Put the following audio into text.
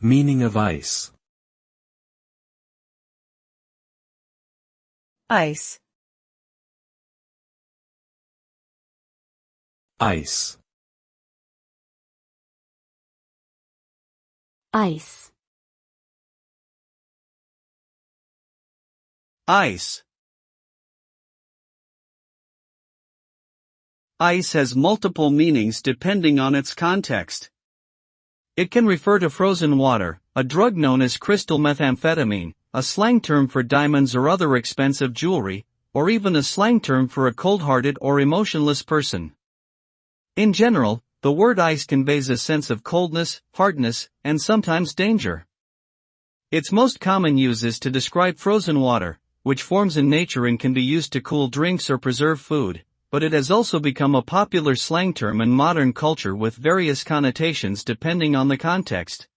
Meaning of ice. Ice. Ice. Ice. Ice. Ice has multiple meanings depending on its context. It can refer to frozen water, a drug known as crystal methamphetamine, a slang term for diamonds or other expensive jewelry, or even a slang term for a cold-hearted or emotionless person. In general, the word ice conveys a sense of coldness, hardness, and sometimes danger. Its most common use is to describe frozen water, which forms in nature and can be used to cool drinks or preserve food, but it has also become a popular slang term in modern culture with various connotations depending on the context.